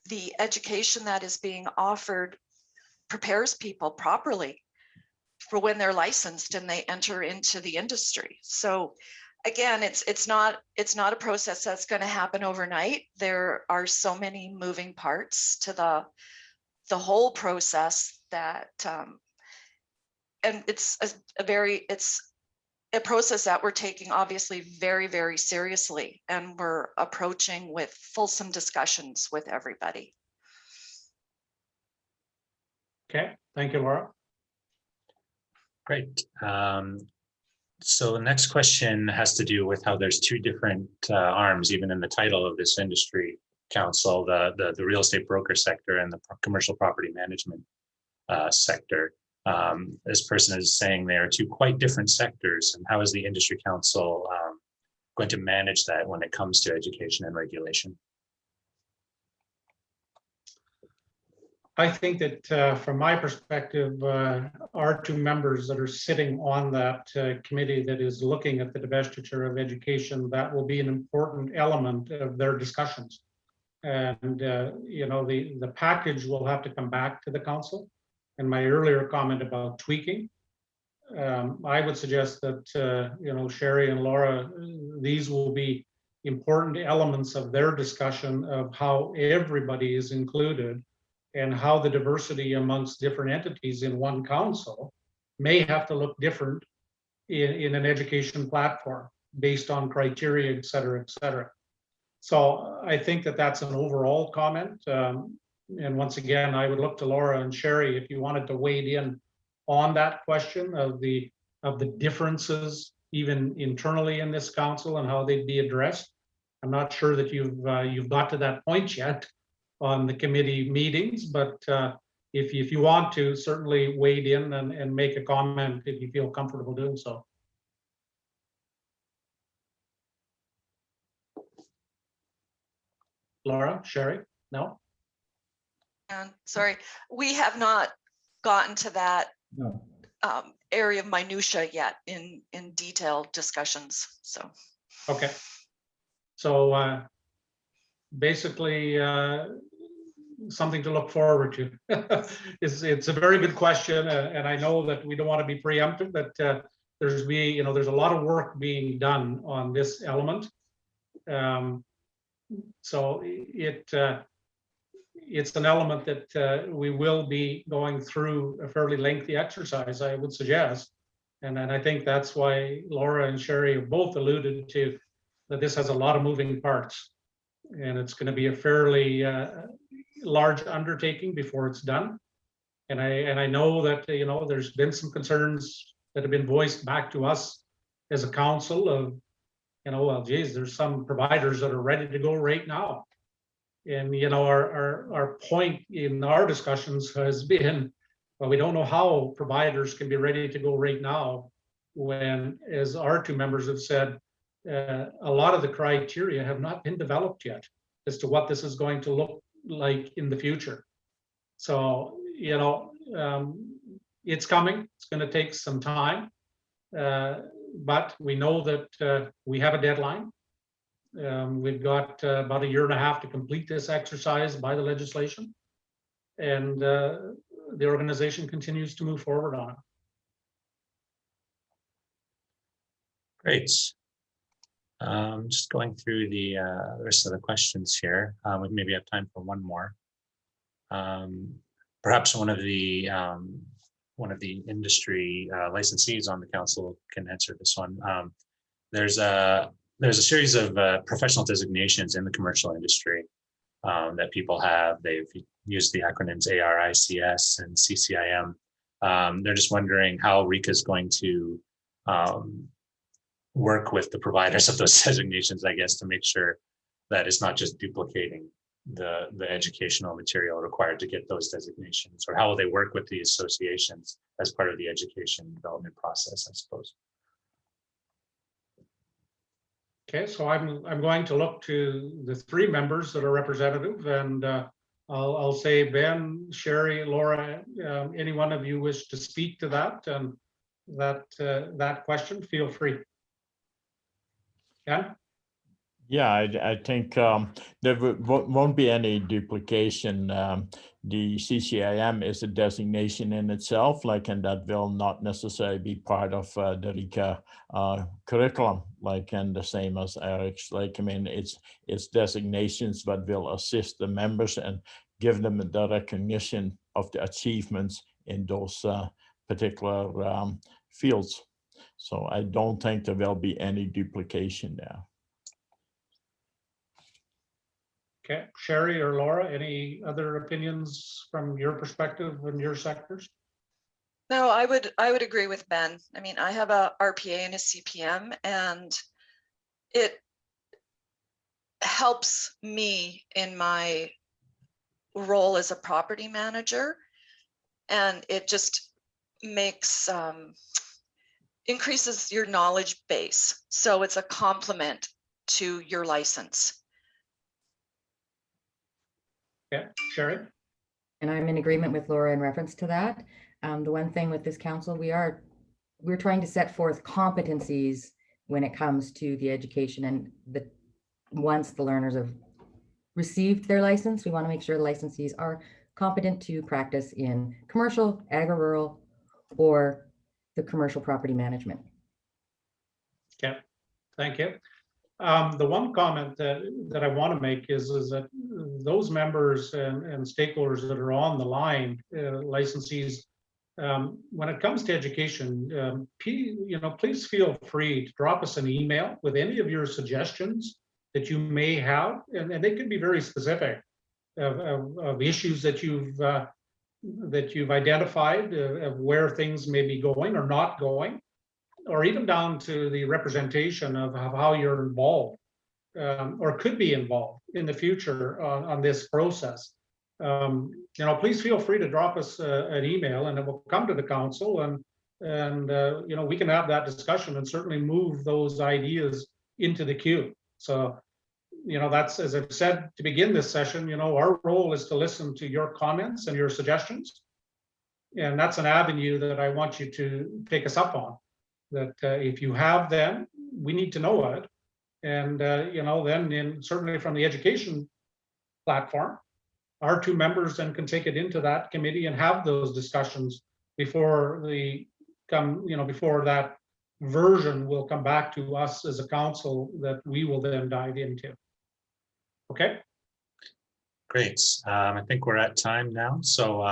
the education that is being offered prepares people properly for when they're licensed and they enter into the industry. So again, it's not a process that's going to happen overnight. There are so many moving parts to the whole process that and it's a process that we're taking obviously very, very seriously, and we're approaching with fulsome discussions with everybody. Okay, thank you, Laura. Great. So the next question has to do with how there's 2 different arms, even in the title of this industry council, the real estate broker sector and the commercial property management sector. This person is saying they are 2 quite different sectors, and how is the industry council going to manage that when it comes to education and regulation? I think that from my perspective, our 2 members that are sitting on that committee that is looking at the divestiture of education, that will be an important element of their discussions. And you know, the package will have to come back to the council. And my earlier comment about tweaking, I would suggest that you know, Sherry and Laura, these will be important elements of their discussion of how everybody is included and how the diversity amongst different entities in one council may have to look different in an education platform based on criteria, et cetera, et cetera. So I think that that's an overall comment. And once again, I would look to Laura and Sherry if you wanted to weigh in on that question of the differences even internally in this council and how they'd be addressed. I'm not sure that you've got to that point yet on the committee meetings, but if you want to, certainly weigh in and make a comment if you feel comfortable doing so. Laura, Sherry, no? And sorry, we have not gotten to that No. Area of minutia yet in detailed discussions. So Okay. So basically something to look forward to. It's a very good question, and I know that we don't want to be preemptive, but there's a lot of work being done on this element. So it's an element that we will be going through a fairly lengthy exercise, I would suggest. And I think that's why Laura and Sherry have both alluded to that this has a lot of moving parts. And it's going to be a fairly large undertaking before it's done. And I know that, there's been some concerns that have been voiced back to us as a council of, well, geez, there's some providers that are ready to go right now. And, our point in our discussions has been, well, we don't know how providers can be ready to go right now when, as our two members have said, a lot of the criteria have not been developed yet as to what this is going to look like in the future. So, it's coming. It's going to take some time, but we know that we have a deadline. We've got about 1.5 years to complete this exercise by the legislation, and the organization continues to move forward on it. Great. Just going through the rest of the questions here. We maybe have time for one more. Perhaps one of the industry licensees on the council can answer this one. There's a series of professional designations in the commercial industry that people have. They've used the acronyms ARICS and CCIM. They're just wondering how RECA is going to work with the providers of those designations, I guess, to make sure that it's not just duplicating the educational material required to get those designations, or how will they work with the associations as part of the education development process, I suppose. Okay, so I'm going to look to the 3 members that are representative, and I'll say Ben, Sherry, Laura, any one of you wish to speak to that and that question, feel free. Yeah. Yeah, I think there won't be any duplication. The CCIM is a designation in itself, and that will not necessarily be part of the RECA curriculum, and the same as Eric's. It's designations that will assist the members and give them the recognition of the achievements in those particular fields. So I don't think there will be any duplication there. Okay, Sherry or Laura, any other opinions from your perspective in your sectors? No, I would agree with Ben. I mean, I have a RPA and a CPM, and it helps me in my role as a property manager, and it just makes increases your knowledge base. So it's a complement to your license. Yeah, Sherry? And I'm in agreement with Laura in reference to that. The one thing with this council, we're trying to set forth competencies when it comes to the education, and once the learners have received their license, we want to make sure the licensees are competent to practice in commercial, agri-rural, or the commercial property management. Okay, thank you. The one comment that I want to make is that those members and stakeholders that are on the line, licensees, when it comes to education, please feel free to drop us an email with any of your suggestions that you may have, and they could be very specific of issues that you've identified, of where things may be going or not going, or even down to the representation of how you're involved or could be involved in the future on this process. Please feel free to drop us an email, and it will come to the council, and we can have that discussion and certainly move those ideas into the queue. So, that's, as I've said to begin this session, our role is to listen to your comments and your suggestions, and that's an avenue that I want you to take us up on. That if you have them, we need to know it, and then certainly from the education platform. Our two members then can take it into that committee and have those discussions before before that version will come back to us as a council that we will then dive into. Okay. Great. I think we're at time now. So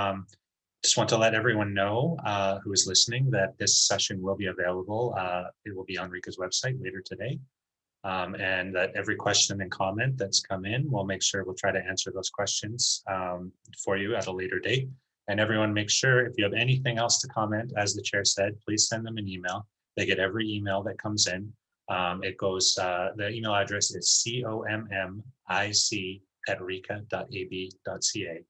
just want to let everyone know who is listening that this session will be available. It will be on RICA's website later today. And that every question and comment that's come in, we'll make sure we'll try to answer those questions for you at a later date. And everyone make sure if you have anything else to comment, as the chair said, please send them an email. They get every email that comes in. It goes, the email address is commic@rica.ab.ca.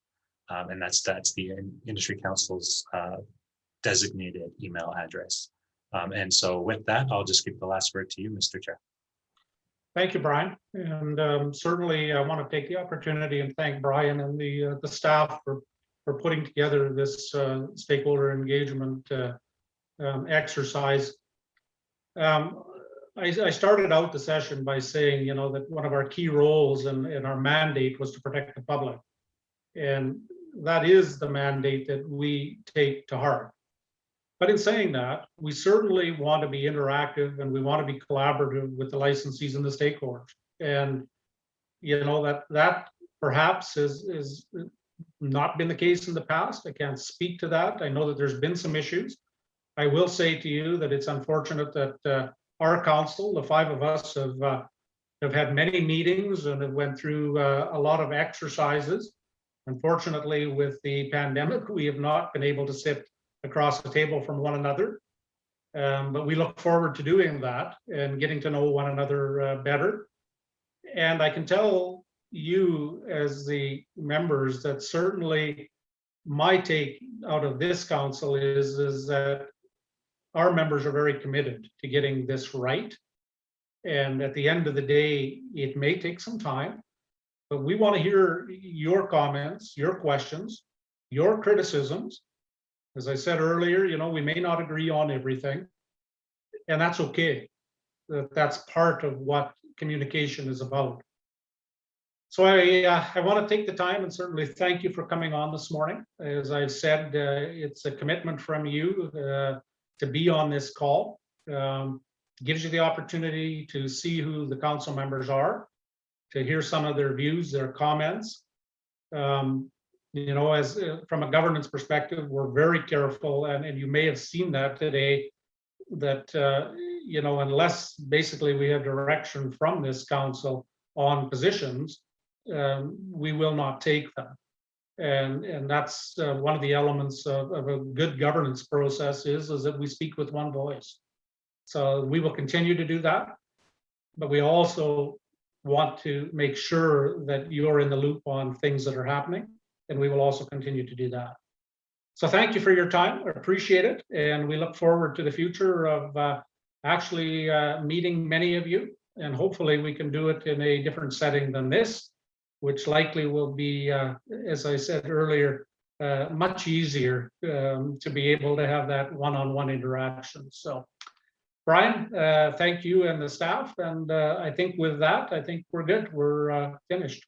And that's the Industry Council's designated email address. And so with that, I'll just give the last word to you, Mr. Chair. Thank you, Brian. And certainly I want to take the opportunity and thank Brian and the staff for putting together this stakeholder engagement exercise. I started out the session by saying, that one of our key roles in our mandate was to protect the public. And that is the mandate that we take to heart. But in saying that, we certainly want to be interactive and we want to be collaborative with the licensees and the stakeholders. And, that perhaps is not been the case in the past. I can't speak to that. I know that there's been some issues. I will say to you that it's unfortunate that our council, the five of us, have had many meetings and have went through a lot of exercises. Unfortunately, with the pandemic, we have not been able to sit across the table from one another. But we look forward to doing that and getting to know one another better. And I can tell you as the members that certainly my take out of this council is that our members are very committed to getting this right. And at the end of the day, it may take some time, but we want to hear your comments, your questions, your criticisms. As I said earlier, we may not agree on everything, and that's okay. That's part of what communication is about. So I want to take the time and certainly thank you for coming on this morning. As I've said, it's a commitment from you to be on this call. Gives you the opportunity to see who the council members are, to hear some of their views, their comments. As from a governance perspective, we're very careful, and you may have seen that today, that unless basically we have direction from this council on positions, we will not take them. And that's one of the elements of a good governance process is that we speak with one voice. So we will continue to do that, but we also want to make sure that you're in the loop on things that are happening, and we will also continue to do that. So thank you for your time. I appreciate it, and we look forward to the future of actually meeting many of you, and hopefully we can do it in a different setting than this, which likely will be, as I said earlier, much easier to be able to have that one-on-one interaction. So Brian, thank you and the staff. And I think with that, I think we're good. We're finished.